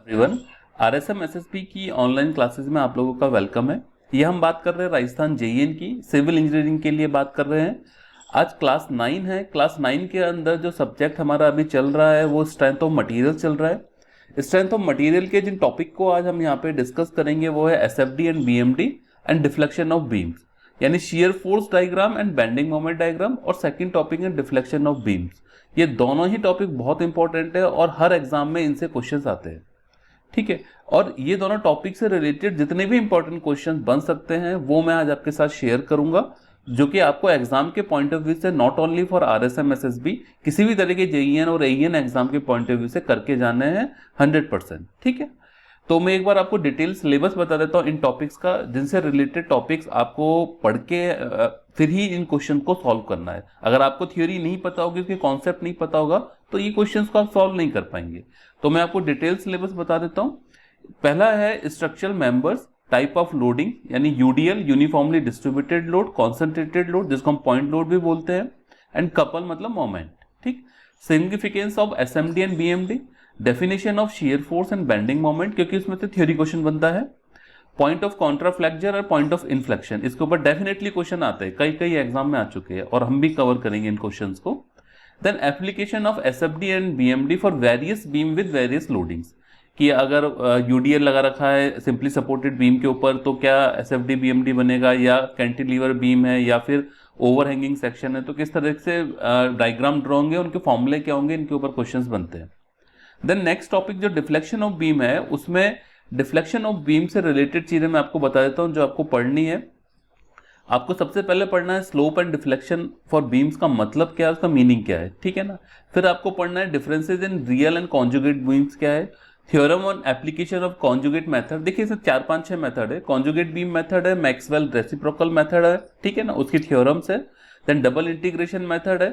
Everyone, RSM SSB की online classes में आप लोगों का वेलकम है। ये हम बात कर रहे हैं राजस्थान जेईएन की सिविल इंजीनियरिंग के लिए बात कर रहे हैं। आज क्लास 9 है। क्लास 9 के अंदर जो सब्जेक्ट हमारा अभी चल रहा है वो स्ट्रेंथ ऑफ मटेरियल चल रहा है। स्ट्रेंथ ऑफ मटेरियल के जिन टॉपिक को आज हम यहाँ पे डिस्कस करेंगे वो है SFD and BMD and deflection of beams, यानी shear force diagram and bending moment diagram, और सेकंड टॉपिक है डिफ्लेक्शन ऑफ बीम्स। ये दोनों ही टॉपिक बहुत इंपॉर्टेंट है और हर एग्जाम में इनसे क्वेश्चंस आते हैं, ठीक है। और ये दोनों टॉपिक से रिलेटेड जितने भी इंपॉर्टेंट क्वेश्चन बन सकते हैं वो मैं आज आपके साथ शेयर करूंगा, जो कि आपको एग्जाम के पॉइंट ऑफ व्यू से not only for RSM SSB, किसी भी तरह के जेईएन और एईएन एग्जाम के पॉइंट ऑफ व्यू से करके जाने हैं 100%, ठीक है। तो मैं एक बार आपको डिटेल सिलेबस बता देता हूँ इन टॉपिक्स का, जिनसे रिलेटेड टॉपिक्स आपको पढ़ के फिर ही इन क्वेश्चन को सॉल्व करना है। अगर आपको थ्योरी नहीं पता होगी, उसके कॉन्सेप्ट नहीं पता होगा, तो ये क्वेश्चंस को आप सॉल्व नहीं कर पाएंगे। तो मैं आपको डिटेल सिलेबस बता देता हूँ। पहला है structural members, type of loading, यानी UDL uniformly distributed load, concentrated load जिसको हम पॉइंट लोड भी बोलते हैं, एंड कपल मतलब मोमेंट, ठीक। Significance of SMD and BMD, definition of shear force and bending moment, क्योंकि इसमें से थ्योरी क्वेश्चन बनता है। पॉइंट ऑफ कॉन्ट्राफ्लेक्चर और पॉइंट ऑफ इन्फ्लेक्शन, इसके ऊपर डेफिनेटली क्वेश्चन आते हैं, कई एग्जाम में आ चुके हैं और हम भी कवर करेंगे इन क्वेश्चंस को। Then application of SFD and BMD for various beam with various loadings, कि अगर यूडीएल लगा रखा है सिंपली सपोर्टेड बीम के ऊपर तो क्या एसएफडी बीएमडी बनेगा, या कैंटिलीवर बीम है या फिर ओवरहैंगिंग सेक्शन है तो किस तरह से डायग्राम ड्रॉ होंगे, उनके फॉर्मूले क्या होंगे, इनके ऊपर क्वेश्चंस बनते हैं। देन नेक्स्ट टॉपिक जो डिफ्लेक्शन ऑफ बीम है, उसमें डिफ्लेक्शन ऑफ बीम से रिलेटेड चीजें मैं आपको बता देता हूं जो आपको पढ़नी है। आपको सबसे पहले पढ़ना है slope and deflection for beams का मतलब क्या है, उसका मीनिंग क्या है, ठीक है ना। फिर आपको पढ़ना है differences in real and conjugate beams क्या है, theorem on application of conjugate method. देखिए इसमें 4-5-6 मेथड है। कॉन्जुगेट बीम मेथड है, मैक्सवेल रेसिप्रोकल मेथड है, ठीक है ना, उसकी थ्योरम्स है। देन डबल इंटीग्रेशन मेथड है,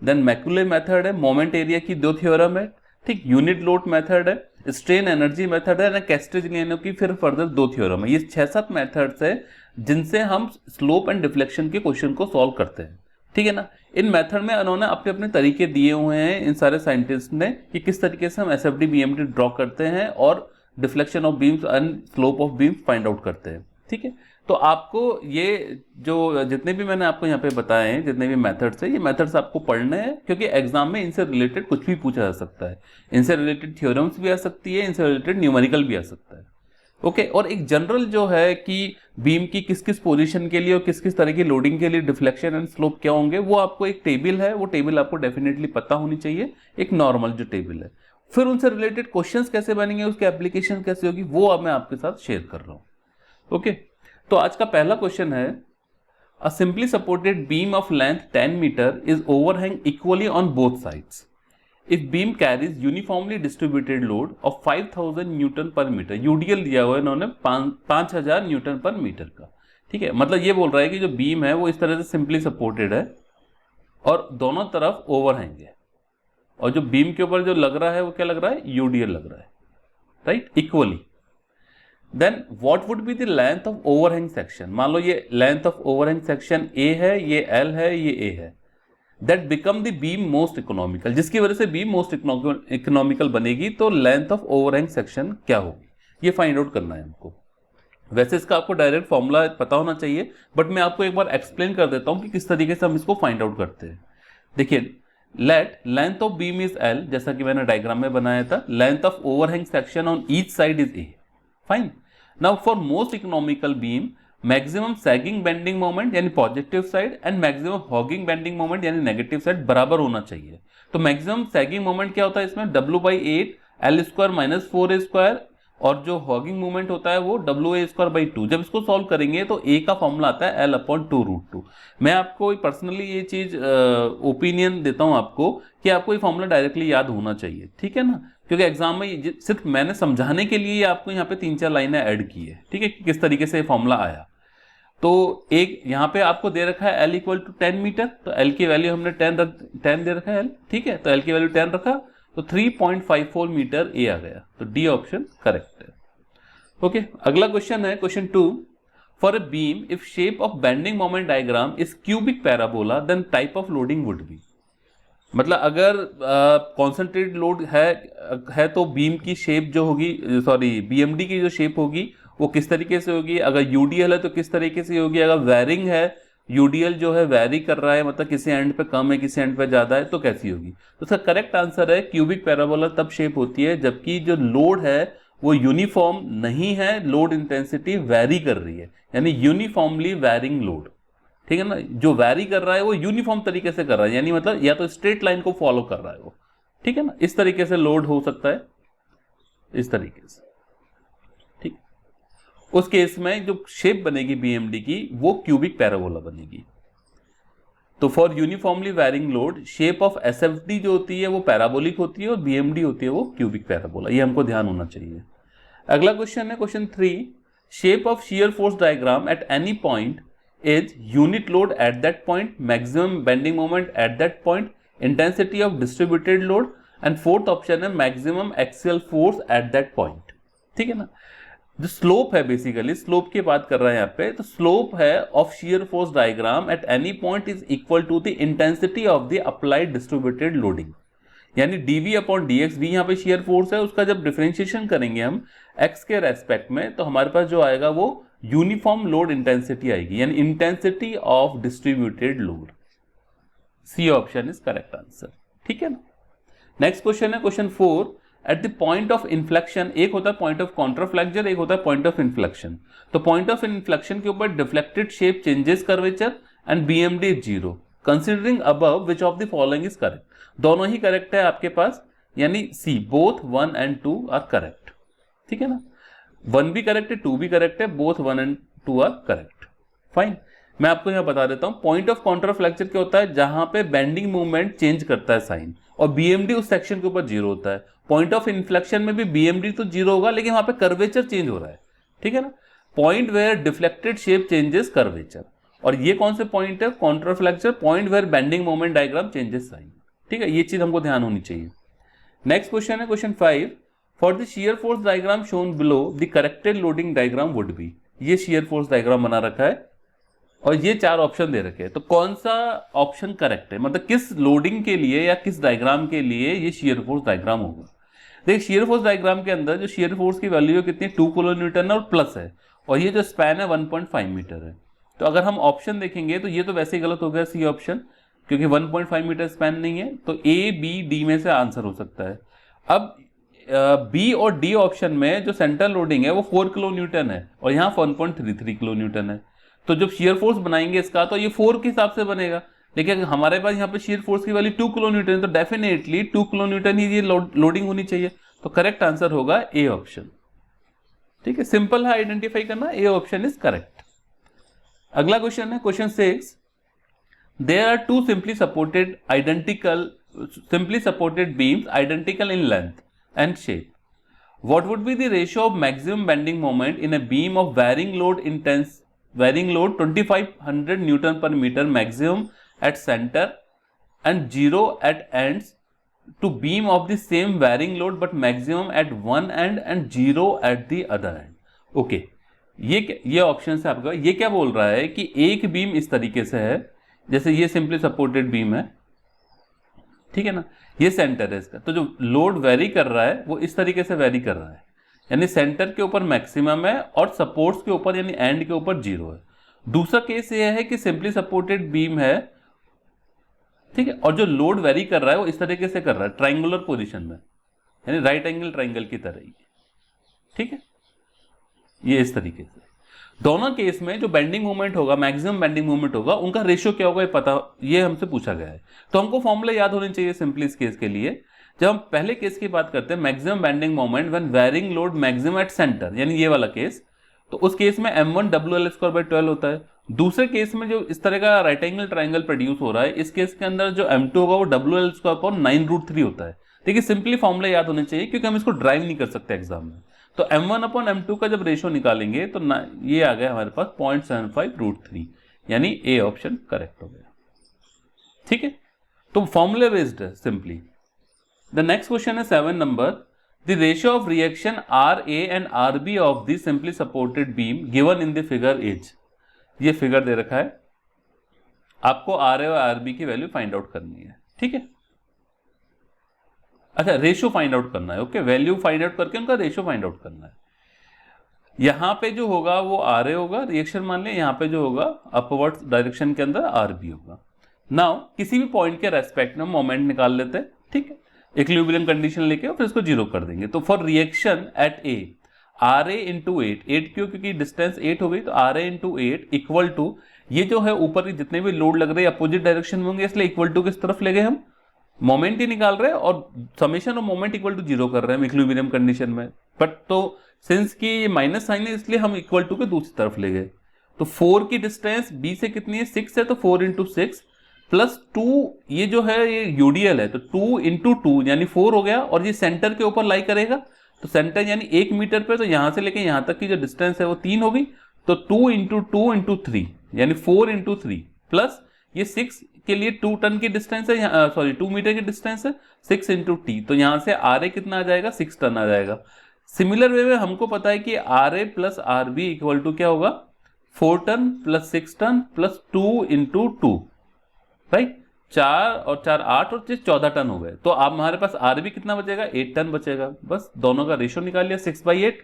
देन मैकुले मेथड है, मोमेंट एरिया की 2 थ्योरम है, ठीक। यूनिट लोड मेथड है, स्ट्रेन एनर्जी मेथड है, कैस्टिग्लियानो की फिर फर्दर 2 थ्योरम है। ये 6-7 मेथड्स है जिनसे हम स्लोप एंड डिफ्लेक्शन के क्वेश्चन को सॉल्व करते हैं, ठीक है ना। इन मेथड में उन्होंने अपने अपने तरीके दिए हुए हैं इन सारे साइंटिस्ट ने कि किस तरीके से हम एसएफडी बीएमडी ड्रॉ करते हैं और deflection of beams and slope of beams find out करते हैं, ठीक है। तो आपको ये जो जितने भी मैंने आपको यहाँ पे बताए हैं, जितने भी मेथड्स हैं, ये मेथड्स आपको पढ़ने हैं, क्योंकि एग्जाम में इनसे रिलेटेड कुछ भी पूछा जा सकता है। इनसे रिलेटेड थ्योरम्स भी आ सकती है, इनसे रिलेटेड न्यूमेरिकल भी आ सकता है, ओके। और एक जनरल जो है कि बीम की किस किस पोजीशन के लिए और किस किस तरह की लोडिंग के लिए डिफ्लेक्शन एंड स्लोप क्या होंगे, वो आपको एक टेबल है, वो टेबल आपको डेफिनेटली पता होनी चाहिए, एक नॉर्मल जो टेबल है। फिर उनसे रिलेटेड क्वेश्चंस कैसे बनेंगे, उसकी एप्लीकेशन कैसे होगी, वो अब मैं आपके साथ शेयर कर रहा हूं, ओके। तो आज का पहला क्वेश्चन है, a simply supported beam of length 10 meter is overhang equally on both sides if beam carries uniformly distributed load of 5000 newton per meter. UDL दिया हुआ है इन्होंने 5000 न्यूटन पर मीटर का, ठीक है। मतलब ये बोल रहा है कि जो बीम है वो इस तरह से सिंपली सपोर्टेड है और दोनों तरफ ओवरहैंग है, और जो बीम के ऊपर जो लग रहा है वो क्या लग रहा है, यूडीएल लग रहा है, right, equally. Then what would be the length of overhang section. मान लो ये length of overhang section A है, ये एल है, ये ए है। That become the beam most economical, जिसकी वजह से बीम मोस्ट इकोनॉमिकल बनेगी, तो लेंथ ऑफ ओवरहैंग सेक्शन क्या होगी, ये फाइंड आउट करना है हमको। वैसे इसका आपको डायरेक्ट फॉर्मूला पता होना चाहिए, बट मैं आपको एक बार एक्सप्लेन कर देता हूं कि किस तरीके से हम इसको फाइंड आउट करते हैं। देखिए, let length of beam is L, जैसा कि मैंने डायग्राम में बनाया था। Length of overhang section on each side is A, fine. Now for most economical beam, maximum sagging bending moment यानी positive side and maximum hogging bending moment यानी negative side बराबर होना चाहिए। तो मैक्सिमम सैगिंग मोमेंट क्या होता है इसमें, W/8 L² - 4A², और जो हॉगिंग मोमेंट होता है वो WA²/2। जब इसको सॉल्व करेंगे तो A का फॉर्मूला आता है L/2√2। मैं आपको पर्सनली ये चीज ओपिनियन देता हूं आपको कि आपको ये फॉर्मूला डायरेक्टली याद होना चाहिए, ठीक है ना, क्योंकि एग्जाम में सिर्फ मैंने समझाने के लिए आपको यहाँ पे 3-4 लाइनें ऐड की है, ठीक है, कि किस तरीके से फॉर्मूला आया। तो एक यहाँ पे आपको दे रखा है L = 10 मीटर, तो L की वैल्यू हमने 10 दे रखा है L, ठीक है, तो L की वैल्यू 10 रखा, तो 3.54 मीटर ए आ गया, तो डी ऑप्शन करेक्ट है, ओके। अगला क्वेश्चन है question 2, for a beam if shape of bending moment diagram is cubic parabola then type of loading would be. मतलब अगर कॉन्सेंट्रेट लोड है तो बीम की शेप जो होगी, सॉरी बीएमडी की जो शेप होगी वो किस तरीके से होगी, अगर यूडीएल है तो किस तरीके से होगी, अगर वैरिंग है, यूडीएल जो है वैरी कर रहा है, मतलब किसी एंड पे कम है किसी एंड पे ज्यादा है, तो कैसी होगी। तो उसका करेक्ट आंसर है क्यूबिक पैराबोला तब शेप होती है जबकि जो लोड है वो यूनिफॉर्म नहीं है, लोड इंटेंसिटी वैरी कर रही है, यानी यूनिफॉर्मली वैरिंग लोड। ठीक है ना, जो वैरी कर रहा है वो यूनिफॉर्म तरीके से कर रहा है, यानी मतलब या तो स्ट्रेट लाइन को फॉलो कर रहा है वो। ठीक है ना, इस तरीके से लोड हो सकता है, इस तरीके से। ठीक, उस केस में जो शेप बनेगी बीएमडी की वो क्यूबिक पैराबोला बनेगी। तो for uniformly varying load shape of SFD जो होती है वो पैराबोलिक होती है और बीएमडी होती है वो क्यूबिक पैराबोला, ये हमको ध्यान होना चाहिए। अगला क्वेश्चन है question 3, shape of shear force diagram at any point is unit load at that point, maximum bending moment at that point, intensity of distributed load, and fourth option है maximum axial force at that point। ठीक है ना, जो slope है, basically slope की बात कर रहे हैं यहाँ पे, तो स्लोप है of shear force diagram at any point is equal to the intensity of the applied distributed loading, यानी dv अपॉन dx भी यहाँ पे शियर फोर्स है, उसका जब डिफरेंशिएशन करेंगे हम x के रेस्पेक्ट में तो हमारे पास जो आएगा वो यूनिफॉर्म लोड इंटेंसिटी आएगी, यानी intensity of distributed load. C option is correct answer. ठीक है ना, नेक्स्ट क्वेश्चन है question 4, at the point of inflection, एक होता है पॉइंट ऑफ कॉन्ट्राफ्लेक्चर, एक होता है पॉइंट ऑफ इन्फ्लेक्शन। तो पॉइंट ऑफ इन्फ्लेक्शन के ऊपर deflected shape changes curvature and BMD is 0, considering above which of the following is correct. दोनों ही करेक्ट है आपके पास, यानी C, both 1 and 2 are correct. ठीक है ना, 1 भी करेक्ट है, 2 भी करेक्ट है, both 1 and 2 are correct. Fine, मैं आपको यहां बता देता हूं, पॉइंट ऑफ कॉन्ट्राफ्लेक्चर क्या होता है, जहां पे बेंडिंग मूवमेंट चेंज करता है साइन, और बीएमडी उस सेक्शन के ऊपर 0 होता है। पॉइंट ऑफ इन्फ्लेक्शन में भी बीएमडी तो 0 होगा, लेकिन वहां पे कर्वेचर चेंज हो रहा है। ठीक है ना, point where deflected shape changes curvature, और ये कौन से पॉइंट है, contraflexure, point where bending moment diagram changes sign. ठीक है, ये चीज हमको ध्यान होनी चाहिए। नेक्स्ट क्वेश्चन है question 5, for the shear force diagram shown below the corrected loading diagram would be. ये शियर फोर्स डायग्राम बना रखा है और ये 4 ऑप्शन दे रखे हैं, तो कौन सा ऑप्शन करेक्ट है, मतलब किस लोडिंग के लिए या किस डायग्राम के लिए ये शियर फोर्स डायग्राम होगा। देखिए शियर फोर्स डायग्राम के अंदर जो शियर फोर्स की वैल्यू कितनी, 2 किलो न्यूटन है और प्लस है, और ये जो स्पैन है 1.5 मीटर है। तो अगर हम ऑप्शन देखेंगे तो ये तो वैसे ही गलत हो गया सी ऑप्शन, क्योंकि 1.5 मीटर स्पैन नहीं है, तो ए बी डी में से आंसर हो सकता है। अब बी और डी ऑप्शन में जो सेंट्रल लोडिंग है वो 4 किलो न्यूटन है और यहाँ 1.33 किलो न्यूटन है, तो जब शियर फोर्स बनाएंगे इसका तो ये 4 के हिसाब से बनेगा, लेकिन हमारे पास यहाँ पे शियर फोर्स की वैल्यू 2 किलो न्यूटन है, तो डेफिनेटली 2 किलो न्यूटन ही ये लोडिंग होनी चाहिए, तो करेक्ट आंसर होगा ए ऑप्शन। ठीक है, सिंपल है आइडेंटिफाई करना, ए ऑप्शन इज करेक्ट। अगला क्वेश्चन है question 6, there are two simply supported beams identical in length and shape. What would be the ratio of maximum bending moment in a beam of varying load 2500 Newton per meter maximum at center and 0 at ends to beam of the same varying load but maximum at one end and 0 at the other end? Okay, ये option से आपका ये क्या बोल रहा है कि एक बीम इस तरीके से है, जैसे ये सिंपली सपोर्टेड बीम है, ठीक है ना, ये सेंटर है इसका, तो जो लोड वेरी कर रहा है वो इस तरीके से वेरी कर रहा है, यानी सेंटर के ऊपर मैक्सिमम है और सपोर्ट्स के ऊपर यानी एंड के ऊपर 0 है। दूसरा केस ये है कि सिंपली सपोर्टेड बीम है, ठीक है, और जो लोड वेरी कर रहा है वो इस तरीके से कर रहा है ट्राइंगुलर पोजिशन में, यानी राइट एंगल ट्राइंगल की तरह ही। ठीक है, ये इस तरीके से दोनों केस में जो बेंडिंग मूवमेंट होगा, मैक्सिमम बेंडिंग मूवमेंट होगा, उनका रेशियो क्या होगा ये पता, ये हमसे पूछा गया है, तो हमको फॉर्मूला याद होने चाहिए सिंपली इस केस के लिए। जब हम पहले केस की बात करते हैं maximum bending moment when varying load maximum at centre, यानी ये वाला केस, तो उस केस में m1 WL²/12 होता है। दूसरे केस में जो इस तरह का राइट एंगल ट्राइंगल प्रोड्यूस हो रहा है, इस केस के अंदर जो m2 होगा वो WL²/9√3 होता है। देखिए सिंपली फॉर्मूला याद होने चाहिए क्योंकि हम इसको ड्राइव नहीं कर सकते एग्जाम में। तो m1/m2 का जब रेशियो निकालेंगे तो ये आ गया हमारे पास 0.75√3, यानी ए ऑप्शन करेक्ट हो गया। ठीक है, तो फॉर्मूला बेस्ड है सिंपली। द नेक्स्ट क्वेश्चन है 7 number, the ratio of reaction RA and RB of the simply supported beam given in the figure is. ये फिगर दे रखा है, आपको RA और RB की वैल्यू फाइंड आउट करनी है। ठीक है, अच्छा, रेशियो फाइंड आउट करना है, ओके, वैल्यू फाइंड आउट करके उनका रेशियो फाइंड आउट करना है। यहां पे जो होगा वो आर ए होगा, रिएक्शन मान लिया, यहां पे जो होगा अपवर्ड डायरेक्शन के अंदर आर बी होगा। नाउ किसी भी पॉइंट के रेस्पेक्ट में मोमेंट निकाल लेते हैं, ठीक है, इक्विलिब्रियम कंडीशन लेके और फिर इसको जीरो कर देंगे। तो for reaction at A, R A into eight, eight क्यों, क्योंकि डिस्टेंस 8 हो गई, तो R A into eight equal to, ये जो है ऊपर के जितने भी लोड लग रहे हैं अपोजिट डायरेक्शन में होंगे, इसलिए इक्वल टू किस तरफ ले गए हम, मोमेंट ही निकाल रहे हैं और summation of moment equal to zero कर रहे हैं इक्विलिब्रियम कंडीशन में। बट तो सिंस की ये माइनस साइन है इसलिए हम इक्वल टू के दूसरी तरफ ले गए। तो 4 की डिस्टेंस बी से कितनी है, 6 है, तो 4 इंटू सिक्स प्लस 2, ये जो है ये यूडीएल है, तो 2 इंटू 2 यानी 4 हो गया, और ये सेंटर के ऊपर लाई करेगा, तो सेंटर यानी 1 मीटर पे, तो यहां से लेके यहां तक की जो डिस्टेंस है वो 3 हो गई, तो 2 इंटू 2 इंटू 3 यानी 4 इंटू 3 प्लस ये 6 के लिए 2 टन की डिस्टेंस है, सॉरी 2 मीटर की डिस्टेंस है, 6 इंटू टी, तो यहां से आर ए कितना आ जाएगा, 6 टन आ जाएगा। सिमिलर वे में हमको पता है कि R A plus R B equal to क्या होगा, 4 ton plus 6 ton plus 2 into 2, right, 4 और 4 8 और 14 टन हो गए। तो अब हमारे पास आर बी कितना बचेगा, 8 टन बचेगा। बस दोनों का रेशियो निकाल लिया 6/8,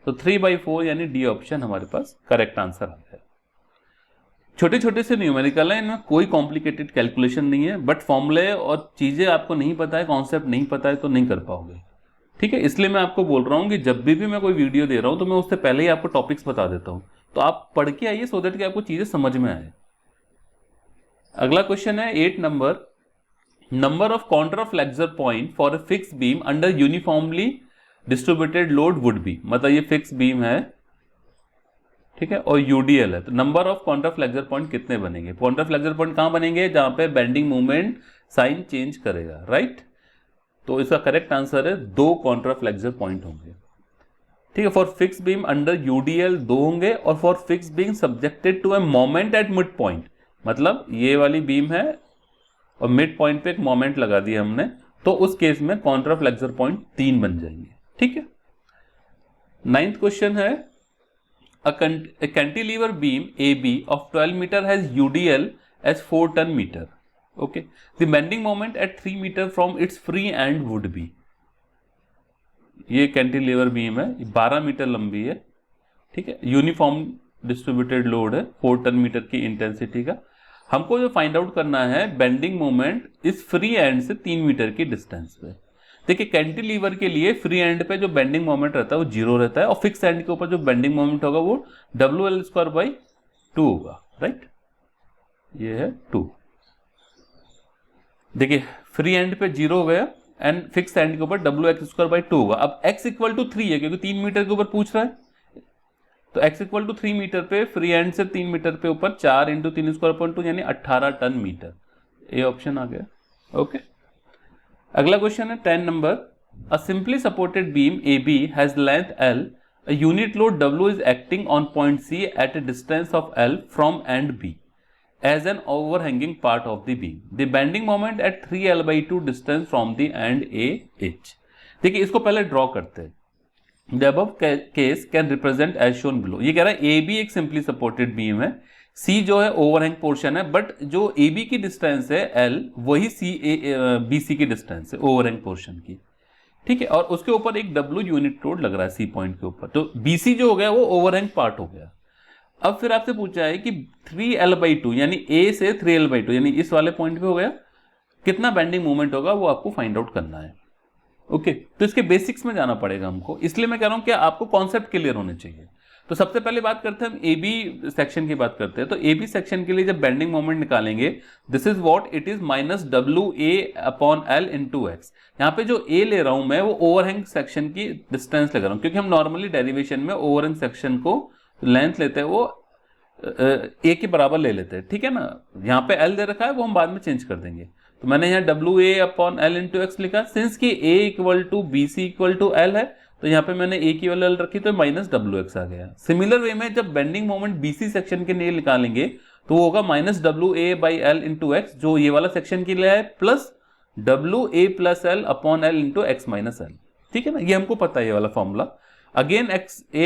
तो 3/4 यानी डी ऑप्शन हमारे पास करेक्ट आंसर आ गया। छोटे छोटे से न्यूमेरिकल है, इनमें कोई कॉम्प्लिकेटेड कैलकुलेशन नहीं है, बट फॉर्मूले और चीजें आपको नहीं पता है, कॉन्सेप्ट नहीं पता है तो नहीं कर पाओगे, ठीक है। इसलिए मैं आपको बोल रहा हूं कि जब भी मैं कोई वीडियो दे रहा हूं तो मैं उससे पहले ही आपको टॉपिक्स बता देता हूं, तो आप पढ़ के आइए सो दैट कि आपको चीजें समझ में आए। अगला क्वेश्चन है 8 number of contraflexure point for a fix beam under uniformly distributed load would be, मतलब ये फिक्स बीम है, ठीक है, और यूडीएल है, तो नंबर ऑफ कॉन्ट्राफ्लेक्सर पॉइंट कितने बनेंगे। कॉन्ट्राफ्लेक्सर पॉइंट कहां बनेंगे, जहां पे बेंडिंग मूवमेंट साइन चेंज करेगा, राइट। तो इसका करेक्ट आंसर है 2 कॉन्ट्राफ्लेक्सर पॉइंट होंगे, ठीक है। For fix beam under UDL 2 होंगे, और for fix beam subjected to a moment at mid point, मतलब ये वाली बीम है और मिड पॉइंट पे एक मोमेंट लगा दिया हमने, तो उस केस में कॉन्ट्राफ्लेक्सर पॉइंट 3 बन जाएंगे, ठीक है। 9th क्वेश्चन है a cantilever beam AB of 12 meter has UDL as 4 ton meter. Okay. The bending moment at 3 meter from its free end would be. ये कैंटिलीवर बीम है, 12 मीटर लंबी है, ठीक है, यूनिफॉर्म डिस्ट्रीब्यूटेड लोड है, 4 ton metre की intensity का। हमको जो फाइंड आउट करना है बेंडिंग मोमेंट इस फ्री एंड से 3 मीटर की डिस्टेंस पे। देखिए कैंटिलीवर के लिए फ्री एंड पे जो बेंडिंग मोमेंट रहता है वो 0 रहता है, और फिक्स एंड के ऊपर जो बेंडिंग मोमेंट होगा वो WL²/2 होगा, राइट, ये है 2। देखिए फ्री एंड पे 0 हो गया एंड फिक्स एंड के ऊपर WX²/2 होगा। अब x इक्वल टू 3 है क्योंकि 3 मीटर के ऊपर पूछ रहा है, तो x इक्वल टू 3 मीटर पे फ्री एंड से 3 मीटर पे ऊपर 4 इंटू 3² यानी 18 टन मीटर, ये ऑप्शन आ गया, ओके। अगला क्वेश्चन है 10 number, a simply supported beam AB has length L, a unit load W is acting on point C at a distance of L from end B as an overhanging part of the beam. The bending moment at 3L/2 distance from the end AH. देखिए इसको पहले draw करते हैं। The above case can represent as shown below. ये कह रहा है AB एक सिंपली सपोर्टेड बीम है, C जो है ओवरहैंग पोर्शन है, बट जो AB की डिस्टेंस है L वही BC की डिस्टेंस है ओवरहैंग पोर्शन की, ठीक है, और उसके ऊपर एक W यूनिट लोड लग रहा है C पॉइंट के ऊपर, तो BC जो हो गया वो ओवरहैंग पार्ट हो गया। अब फिर आपसे पूछा है कि 3L/2 यानी A से 3L/2 यानी इस वाले पॉइंट पे हो गया, कितना बेंडिंग मूवमेंट होगा वो आपको फाइंड आउट करना है, ओके। तो इसके बेसिक्स में जाना पड़ेगा हमको, इसलिए मैं कह रहा हूं कि आपको कॉन्सेप्ट क्लियर होने चाहिए। तो सबसे पहले बात करते हैं हम AB सेक्शन की बात करते हैं। तो AB सेक्शन के लिए जब बेंडिंग मोमेंट निकालेंगे, this is what it is -WA/L × x। यहाँ पे जो A ले रहा हूं मैं वो ओवरहैंग सेक्शन की डिस्टेंस ले रहा हूं, क्योंकि हम नॉर्मली डेरिवेशन में ओवरहैंग सेक्शन को लेंथ लेते हैं वो A के बराबर ले लेते हैं, ठीक है ना। यहाँ पे L दे रखा है वो हम बाद में चेंज कर देंगे, तो मैंने यहाँ WA/L × x लिखा, सिंस की A = BC = L है, तो यहाँ पे मैंने A की वैल्यू L रखी तो -WX आ गया। सिमिलर वे में जब बेंडिंग मोमेंट BC सेक्शन के लिए निकालेंगे तो वो होगा -WA/L × x, जो ये वाला सेक्शन के लिए है, प्लस WA+L/L × x - L, ठीक है ना, ये हमको पता है ये वाला फॉर्मूला। अगेन A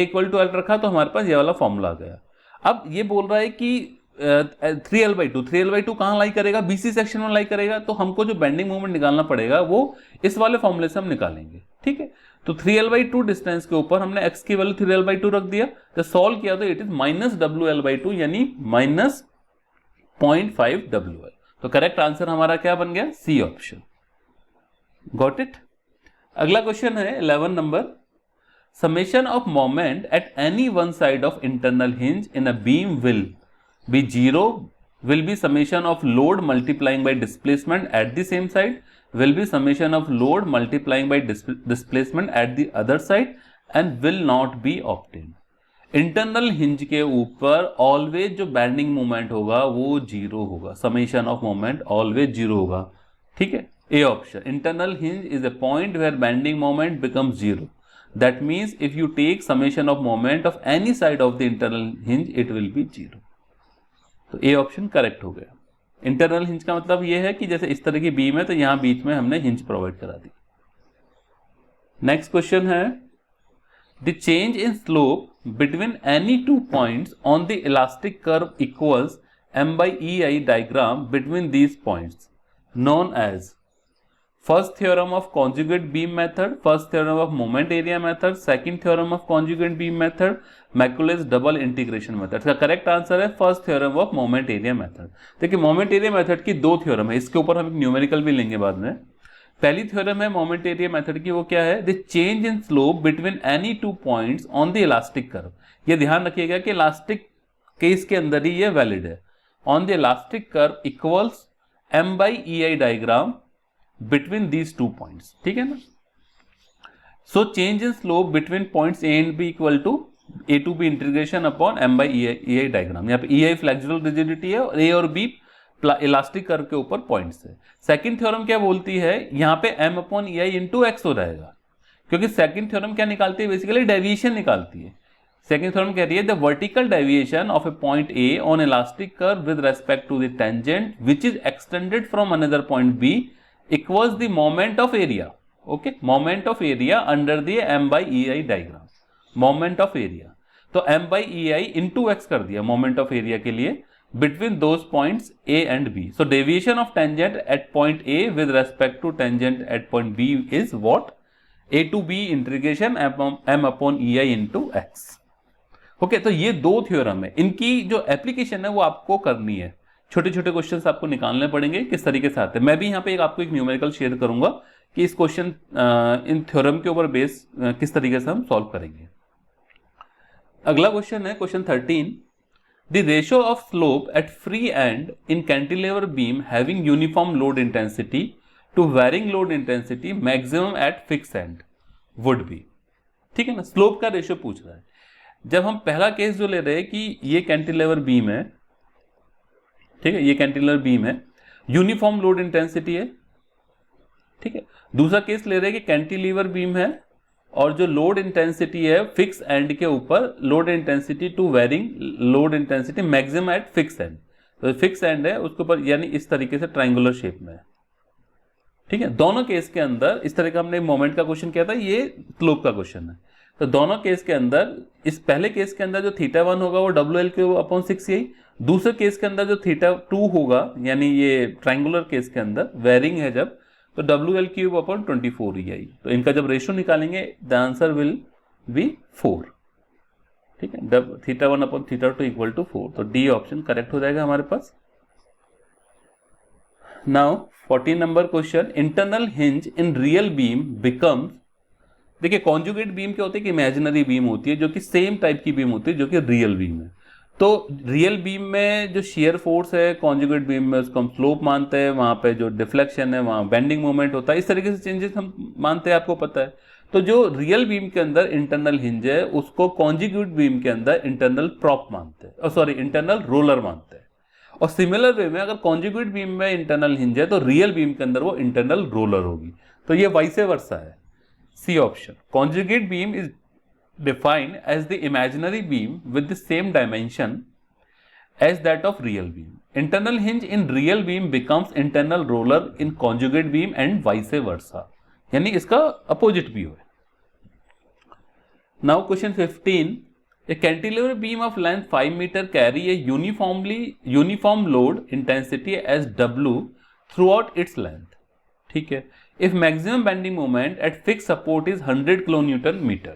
= L रखा तो हमारे पास ये वाला फॉर्मूला आ गया। अब ये बोल रहा है कि 3L/2 कहाँ लाई करेगा, BC सेक्शन में लाई करेगा, तो हमको जो बेंडिंग मोमेंट निकालना पड़ेगा वो इस वाले फॉर्मूले से हम निकालेंगे, ठीक है। तो 3L/2 डिस्टेंस के ऊपर हमने x की वैल्यू 3L/2 रख दिया, जब सॉल्व किया तो इट इज -WL/2 यानी -0.5 WL। तो करेक्ट आंसर हमारा क्या बन गया, सी ऑप्शन। Got it. अगला क्वेश्चन है 11 number, summation of moment at any one side of internal hinge in a beam will be 0, will be summation of load multiplying by displacement at the same side, will be summation of load multiplying by displacement at the other side and will not be obtained। Internal hinge के ऊपर always जो bending moment होगा वो zero होगा, summation of moment always zero होगा, ठीक है। A option, internal hinge is a point where bending moment becomes zero. That means if you take summation of moment of any side of the internal hinge, it will be zero. तो A option correct हो गया। Internal hinge का मतलब ये है कि जैसे इस तरह की बीम है तो यहां बीच में हमने हिंज प्रोवाइड करा दी। नेक्स्ट क्वेश्चन है, the change in slope between any two points on the elastic curve equals M/EI diagram between these points known as first theorem of conjugate beam method, first theorem of moment area method, second theorem of conjugate beam method, Macaulay's double integration method। इसका correct answer है first theorem of moment area method. देखिए moment area method की दो theorem है, इसके ऊपर हम numerical भी लेंगे बाद में। पहली थ्योरम है मोमेंट एरिया मेथड की, वो क्या है, the change in slope between any two points on the elastic curve. ये ध्यान रखिएगा कि इलास्टिक केस के अंदर ही ये वैलिड है। On the elastic curve equals M/EI diagram between these two points, ठीक है ना। So change in slope between points A and B equal to A to B integration upon M/EI diagram. यहाँ पे EI flexible rigidity है और A और B elastic curve के ऊपर पॉइंट्स है। सेकंड थ्योरम क्या बोलती है, यहाँ पे M/EI इंटू x हो जाएगा, क्योंकि सेकंड थ्योरम क्या निकालती है, बेसिकली डेविएशन निकालती है। सेकंड थ्योरम कह रही है the vertical deviation of a point A on elastic curve with respect to the tangent which is extended from another point B equals the moment of area. Okay, moment of area under the M/EI diagram, moment of area. तो M/EI into x कर दिया moment of area के लिए between those points A and B। So deviation of tangent at point A with respect to tangent at point B is what, A to B integration M/EI into x। Okay, तो ये दो theorem है, इनकी जो application है वो आपको करनी है। छोटे छोटे क्वेश्चंस आपको निकालने पड़ेंगे, किस तरीके से आते हैं। मैं भी यहाँ पे आपको एक न्यूमेरिकल शेयर करूंगा कि इस क्वेश्चन इन थ्योरम के ऊपर बेस किस तरीके से हम सॉल्व करेंगे। अगला क्वेश्चन है question 13, the ratio of slope at free end in cantilever beam having uniform load intensity to varying load intensity maximum at fix end would be. ठीक है ना, स्लोप का रेशियो पूछ रहा है। जब हम पहला केस जो ले रहे हैं कि ये कैंटिलीवर बीम है, ठीक है, ये कैंटिलीवर बीम है, यूनिफॉर्म लोड इंटेंसिटी है, ठीक है। दूसरा केस ले रहे हैं कि कैंटिलीवर बीम है और जो लोड इंटेंसिटी है फिक्स एंड के ऊपर load intensity to varying load intensity maximum at fix end. तो फिक्स एंड है उसके ऊपर, यानी इस तरीके से ट्राइंगुलर शेप में है, ठीक है। दोनों केस के अंदर इस तरह का हमने मोमेंट का क्वेश्चन किया था, ये स्लोप का क्वेश्चन है। तो दोनों केस के अंदर, इस पहले केस के अंदर जो θ1 होगा वो WL/6EI, दूसरे केस के अंदर जो θ2 होगा, यानी ये ट्राइंगुलर केस के अंदर वेरिंग है जब, तो WL/24EI। तो इनका जब रेशियो निकालेंगे द आंसर विल बी 4, ठीक है, θ1/θ2 इक्वल टू 4। तो डी ऑप्शन करेक्ट हो जाएगा हमारे पास। Now 14 number question, internal hinge in real beam becomes, देखिए कॉन्जुगेट बीम क्या होती है कि इमेजिनरी बीम होती है जो कि सेम टाइप की बीम होती है जो कि रियल बीम है। तो रियल बीम में जो शेयर फोर्स है, कॉन्जुगेट बीम में उसको हम स्लोप मानते हैं, वहां पे जो डिफ्लेक्शन है वहां बेंडिंग मोमेंट होता है, इस तरीके से चेंजेस हम मानते हैं, आपको पता है। तो जो रियल बीम के अंदर इंटरनल हिंज है उसको कॉन्जुगेट बीम के अंदर इंटरनल प्रॉप मानते हैं, सॉरी इंटरनल रोलर मानते हैं। और सिमिलर वे में अगर कॉन्जुगेट बीम में इंटरनल हिंज है तो रियल बीम के अंदर वो इंटरनल रोलर होगी। तो ये वाइस वर्सा है, C option. Conjugate beam is defined as the imaginary beam with the same dimension as that of real beam. Internal hinge in real beam becomes internal roller in conjugate beam and vice versa. यानी इसका opposite भी है। Now question 15, A cantilever beam of length 5 meter carry a uniform load intensity as W throughout its length. ठीक है. If maximum bending moment at fixed support is 100 kilonewton meter.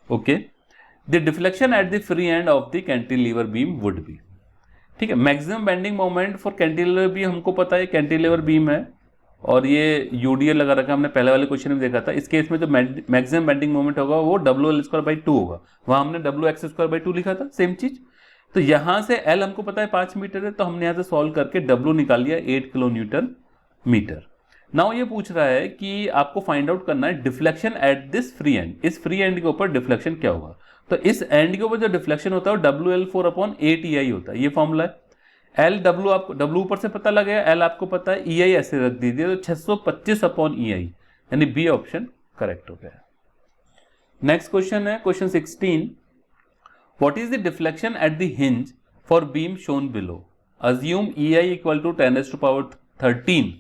Okay. The deflection at the free end of the cantilever beam would be. ठीक है. Maximum bending moment for cantilever beam हमको पता है cantilever beam है और ये UDL लगा रखा है, हमने पहले वाले क्वेश्चन में देखा था. इस केस में जो मैक्सिमम बेंडिंग मोमेंट होगा वो WL² 2 होगा. वहां हमने WX² 2 लिखा था, सेम चीज. तो यहां से L हमको पता है 5 मीटर है, तो हमने यहां से सॉल्व करके W निकाल लिया 8 किलो न्यूटन मीटर. नाउ ये पूछ रहा है कि आपको फाइंड आउट करना है deflection at this free and. इस फ्री एंड के ऊपर डिफ्लेक्शन क्या होगा. तो इस एंड के ऊपर जो डिफ्लेक्शन होता है वो WL4/8EI होता है. ये फॉर्मूला है. एल डब्ल्यू आपको डब्ल्यू ऊपर से पता लग गया, एल आपको पता है, EI ऐसे रख दीजिए, तो 625/EI, यानी बी ऑप्शन करेक्ट हो गया. नेक्स्ट क्वेश्चन है question 16. What is the deflection at the hinge for beam shown below. Assume EI = 10⁻13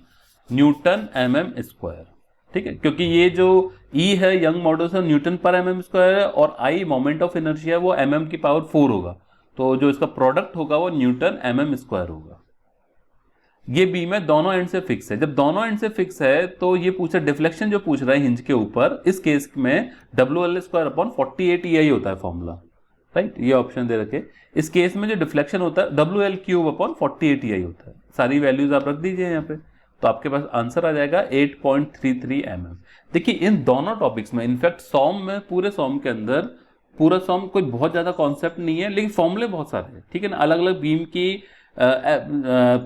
Newton mm². ठीक है, क्योंकि ये जो E है यंग मॉडुलस न्यूटन पर mm² है और I मोमेंट ऑफ इनर्शिया वो mm⁴ होगा, तो जो इसका प्रोडक्ट होगा वो न्यूटन mm² होगा. ये बीम है, दोनों एंड से फिक्स है. जब दोनों एंड से फिक्स है तो ये पूछा डिफ्लेक्शन जो पूछ रहा है हिंज के ऊपर, इस केस में WL²/48EI होता है फॉर्मूला, राइट. ये ऑप्शन दे रखे. इस केस में जो डिफ्लेक्शन होता है WL³/48EI होता है. सारी वैल्यूज आप रख दीजिए यहाँ पे, तो आपके पास आंसर आ जाएगा 8.33 mm. देखिए इन दोनों टॉपिक्स में, इनफैक्ट सॉम में, पूरे सॉम के अंदर, पूरा सॉम कोई बहुत ज्यादा कॉन्सेप्ट नहीं है, लेकिन फॉर्मूले बहुत सारे हैं. ठीक है ना, अलग अलग बीम की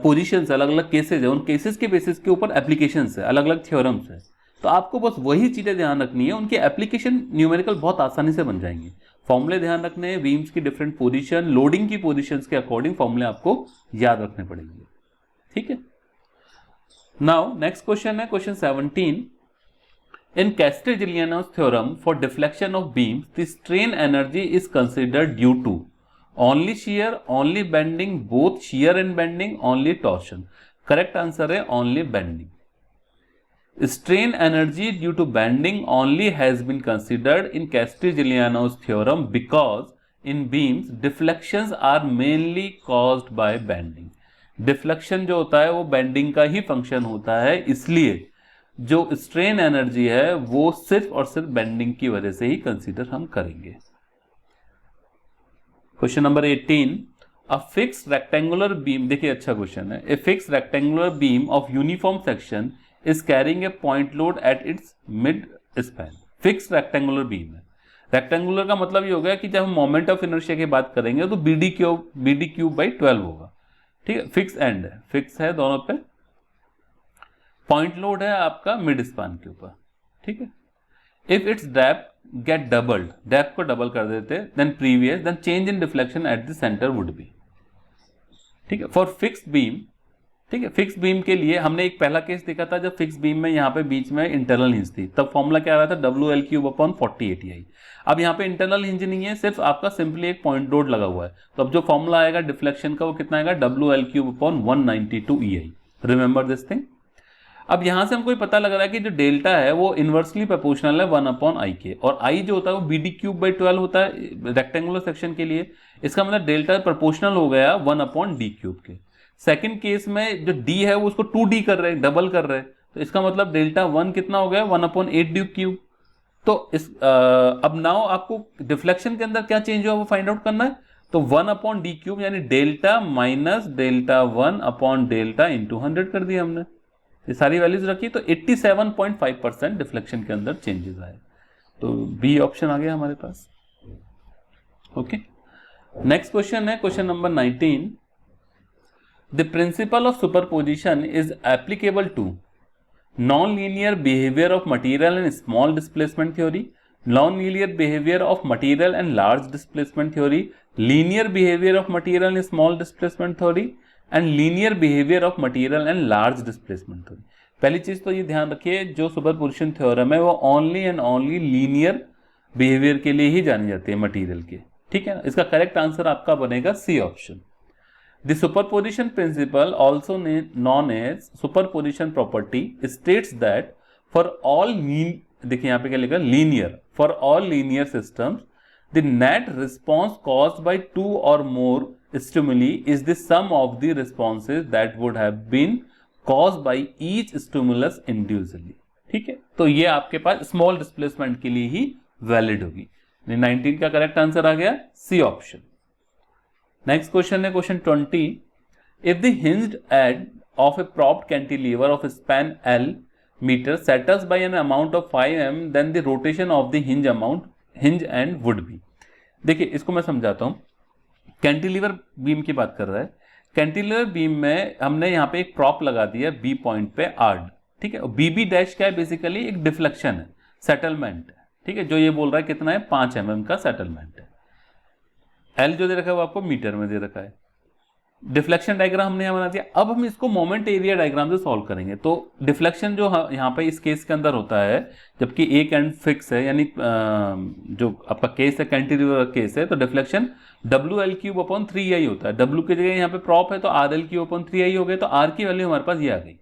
पोजीशंस, अलग अलग केसेस है, उन केसेस के बेसिस के ऊपर एप्लीकेशंस है, अलग अलग थ्योरम्स है. तो आपको बस वही चीजें ध्यान रखनी है, उनके एप्लीकेशन न्यूमेरिकल बहुत आसानी से बन जाएंगे. फॉर्मूले ध्यान रखने हैं, बीम्स की डिफरेंट पोजीशन, लोडिंग की पोजीशंस के अकॉर्डिंग फॉर्मूले आपको याद रखने पड़ेंगे. ठीक है. नाउ नेक्स्ट क्वेश्चन है question 17. In Castigliano's theorem for deflection of beams, the strain energy is considered due to only shear, only bending, both shear and bending, only torsion. Correct answer है only bending. Strain energy due to bending only has been considered in Castigliano's theorem because in beams deflections are mainly caused by bending. Deflection जो होता है वो bending का ही function होता है, इसलिए जो स्ट्रेन एनर्जी है वो सिर्फ और सिर्फ बेंडिंग की वजह से ही कंसीडर हम करेंगे. Question number 18. A fixed rectangular beam, देखिए अच्छा क्वेश्चन है. A fixed rectangular beam of uniform section is carrying a point load at its mid span. Fixed rectangular beam है. रेक्टेंगुलर का मतलब ये होगा कि जब हम मोमेंट ऑफ इनर्शिया की बात करेंगे तो BD³/12 होगा. ठीक है, फिक्स एंड है, फिक्स है दोनों पे. पॉइंट लोड है आपका मिड स्पान के ऊपर. ठीक है. If its depth get doubled, depth को डबल कर देते then previous, then change in deflection at the centre would be. ठीक है. फॉर फिक्स्ड बीम, ठीक है, फिक्स बीम के लिए हमने एक पहला केस देखा था जब फिक्स बीम में यहाँ पे बीच में इंटरनल हिंज थी, तब फॉर्मूला क्या आ रहा था WL³/48EI. अब यहाँ पे इंटरनल हिंज नहीं है, सिर्फ आपका सिंपली एक पॉइंट लोड लगा हुआ है, तो अब जो फॉर्मूला आएगा डिफ्लेक्शन का वो कितना आएगा WL³/192EI. Remember this thing. अब यहां से हमको पता लग रहा है कि जो डेल्टा है वो इनवर्सली प्रोपोर्शनल है 1/I के, और I जो होता है वो BD³/12 होता है रेक्टेंगुलर सेक्शन के लिए. इसका मतलब डेल्टा प्रोपोर्शनल हो गया 1/D³ के. सेकंड केस में जो D है वो उसको 2D कर रहे हैं, डबल कर रहे हैं, तो इसका मतलब डेल्टा 1 कितना हो गया 1/8D³. तो इस अब नाउ आपको डिफ्लेक्शन के अंदर क्या चेंज हुआ वो फाइंड आउट करना है. तो 1/D³ यानी डेल्टा माइनस डेल्टा 1/डेल्टा इंटू 100 कर दिया हमने. ये सारी वैल्यूज रखी तो 87.5% डिफ्लेक्शन के अंदर चेंजेस आए. तो बी ऑप्शन आ गया हमारे पास. ओके. नेक्स्ट क्वेश्चन है question number 19. The principle of superposition is applicable to non linear behaviour of material and small displacement theory, non linear behaviour of material and large displacement theory, linear behaviour of material and small displacement theory and linear behaviour of material and large displacement theory. पहली चीज तो ये ध्यान रखिए, जो superposition theorem है वो only and only linear behaviour के लिए ही जानी जाती है मटीरियल के. ठीक है, इसका करेक्ट आंसर आपका बनेगा C option. The superposition principle also known as superposition property states that for all, देखिए यहाँ पे क्या लिखा, linear, for all linear systems the net response caused by 2 or more stimuli is the sum of the responses that would have been caused by each stimulus individually. ठीक है, तो ये आपके पास स्मॉल डिस्प्लेसमेंट के लिए ही वैलिड होगी। 19 का correct answer आ गया सी ऑप्शन। नेक्स्ट क्वेश्चन है question 20। If the hinged and of a propped cantilever of span L meter settles by an amount of 5 mm, then the rotation of the hinge end would be। देखिए इसको मैं समझाता हूं। Cantilever beam की बात कर रहा है। कैंटिलीवर बीम में हमने यहाँ पे एक प्रॉप लगा दिया बी पॉइंट पे आर्ड, ठीक है। बीबी डैश क्या है, बेसिकली एक डिफ्लेक्शन है, सेटलमेंट है, ठीक है। जो ये बोल रहा है कितना है, 5 mm का सेटलमेंट है। एल जो दे रखा है वो आपको मीटर में दे रखा है। डिफ्लेक्शन डायग्राम हमने यहाँ बना दिया। अब हम इसको मोमेंट एरिया डायग्राम से सॉल्व करेंगे। तो डिफ्लेक्शन जो यहाँ पे इस केस के अंदर होता है, जबकि एक एंड फिक्स है, यानी जो आपका केस है कैंटिलीवर केस है, तो डिफ्लेक्शन WL³/3i होता है। W की जगह यहाँ पे प्रॉप है तो RL³/3i हो गया, तो R की वैल्यू हमारे पास ये आ गई।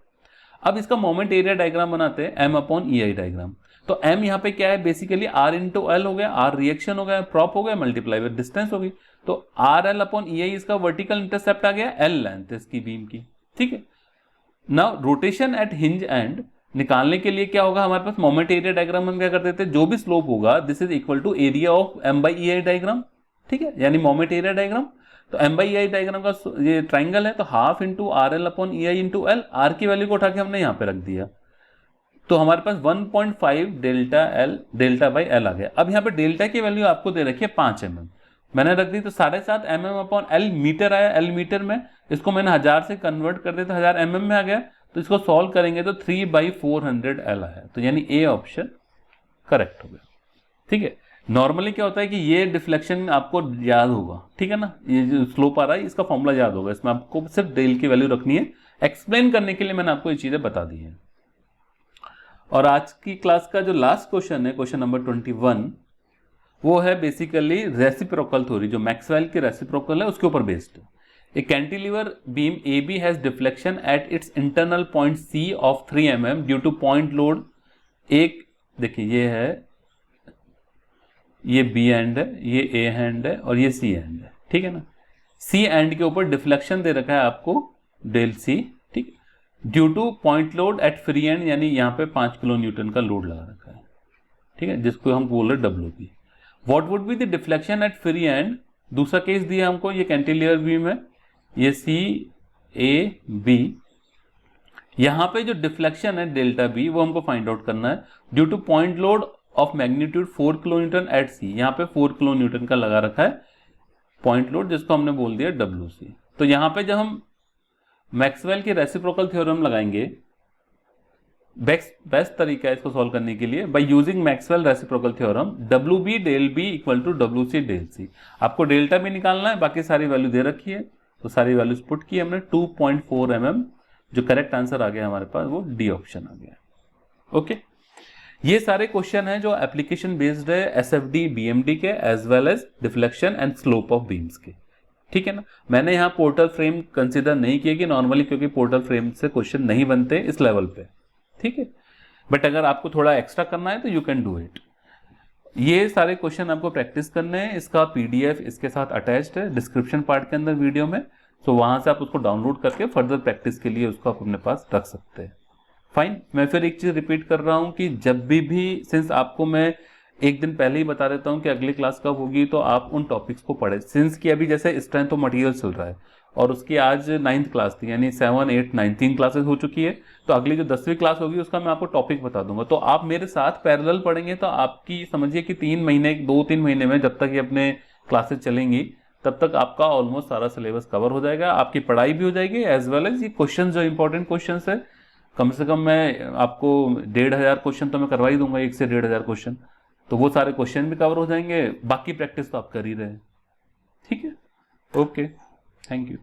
अब इसका मोमेंट एरिया डायग्राम बनाते हैं, M/EI डायग्राम। तो M यहाँ पे क्या है, बेसिकली R × L हो गया, R रिएक्शन हो गया, प्रॉप हो गया, मल्टीप्लाई विद डिस्टेंस हो गई। तो RL/EI इसका वर्टिकल इंटरसेप्ट आ गया, L लेंथ इसकी बीम की, ठीक है। Now rotation eight hinge and निकालने के लिए क्या होगा, हमारे पास मोमेंट एरिया डायग्राम हम क्या कर देते हैं, जो भी स्लोप होगा this is equal to area of M/EI diagram, ठीक है, यानी मोमेंट एरिया डायग्राम। तो M/EI डायग्राम का ये ट्राइंगल है, तो half into RL/EI into L, R की वैल्यू को उठा के हमने यहाँ पे रख दिया, तो हमारे पास 1.5 डेल्टा/L आ गया। अब यहाँ पे डेल्टा की वैल्यू आपको दे रखी है 5 mm, मैंने रख दी, तो 7.5 mm/L मीटर आया। L मीटर में इसको मैंने 1000 से कन्वर्ट कर दिया तो 1000 mm में आ गया। तो इसको सॉल्व करेंगे तो 3/400 L आया, तो यानी ए ऑप्शन करेक्ट हो गया, ठीक है। नॉर्मली क्या होता है कि ये डिफ्लेक्शन आपको याद होगा, ठीक है ना, ये जो स्लोप आ रहा है इसका फॉर्मूला याद होगा, इसमें आपको सिर्फ डेल की वैल्यू रखनी है। एक्सप्लेन करने के लिए मैंने आपको ये चीजें बता दी हैं। और आज की क्लास का जो लास्ट क्वेश्चन है, क्वेश्चन नंबर 21, वो है बेसिकली रेसिप्रोकल थ्योरी, जो मैक्सवेल की रेसिप्रोकल है उसके ऊपर बेस्ड है। ए cantilever beam AB has deflection at its internal point C of 3 mm due to point load. एक देखिए ये है, ये B एंड है, ये A एंड है और ये C एंड है, ठीक है ना। C एंड के ऊपर डिफ्लेक्शन दे रखा है आपको ΔC, ठीक, due to point load at free and, यानी यहाँ पे 5 किलो न्यूटन का लोड लगा रखा है, ठीक है, जिसको हम बोल रहे WP। What would be the deflection at free and, दूसरा केस दिया हमको, ये कैंटिलीवर बीम है, ये CAB, यहाँ पे जो डिफ्लेक्शन है ΔB वो हमको फाइंड आउट करना है, due to point load of magnitude 4 kilo newton at C, यहाँ पे 4 किलो न्यूटन का लगा रखा है पॉइंट लोड, जिसको हमने बोल दिया WC। तो यहाँ पे जब हम मैक्सवेल की रेसिप्रोकल थ्योरम लगाएंगे, बेस्ट तरीका है इसको सॉल्व करने के लिए, by using Maxwell reciprocal theorem, WB ΔB equal to WC ΔC। आपको डेल्टा भी निकालना है, बाकी सारी वैल्यू दे रखी है, तो सारी वैल्यूज पुट की हमने। 2.4 mm जो करेक्ट आंसर आ गया हमारे पास, वो डी ऑप्शन आ गया। ओके, ये सारे क्वेश्चन हैं जो एप्लीकेशन बेस्ड है SFD BMD के, as well as deflection and slope of beams के, ठीक है ना। मैंने यहाँ पोर्टल फ्रेम कंसिडर नहीं किया कि नॉर्मली, क्योंकि पोर्टल फ्रेम से क्वेश्चन नहीं बनते इस लेवल पे, ठीक है। बट अगर आपको थोड़ा एक्स्ट्रा करना है तो यू कैन डू इट। ये सारे क्वेश्चन आपको प्रैक्टिस करने हैं, इसका PDF इसके साथ अटैच्ड है डिस्क्रिप्शन पार्ट के अंदर वीडियो में, तो वहां से आप उसको डाउनलोड करके फर्दर प्रैक्टिस के लिए उसको आप अपने पास रख सकते हैं। फाइन, मैं फिर एक चीज रिपीट कर रहा हूं कि जब भी सिंस आपको मैं एक दिन पहले ही बता देता हूं कि अगली क्लास कब होगी, तो आप उन टॉपिक्स को पढ़े। सिंस की अभी जैसे स्ट्रेंथ ऑफ मटेरियल चल रहा है और उसकी आज 9th क्लास थी, यानी 7, 8, 9 3 क्लासेस हो चुकी है, तो अगली जो 10वीं क्लास होगी उसका मैं आपको टॉपिक बता दूंगा। तो आप मेरे साथ पैरेलल पढ़ेंगे तो आपकी समझिए कि 2-3 महीने में जब तक ये अपने क्लासेस चलेंगी तब तक आपका ऑलमोस्ट सारा सिलेबस कवर हो जाएगा, आपकी पढ़ाई भी हो जाएगी, एज वेल एज ये क्वेश्चन जो इंपॉर्टेंट क्वेश्चन है, कम से कम मैं आपको 1500 क्वेश्चन तो मैं करवा ही दूंगा, 1 से 1500 क्वेश्चन, तो वो सारे क्वेश्चन भी कवर हो जाएंगे, बाकी प्रैक्टिस तो आप कर ही रहे हैं, ठीक है। Okay, thank you.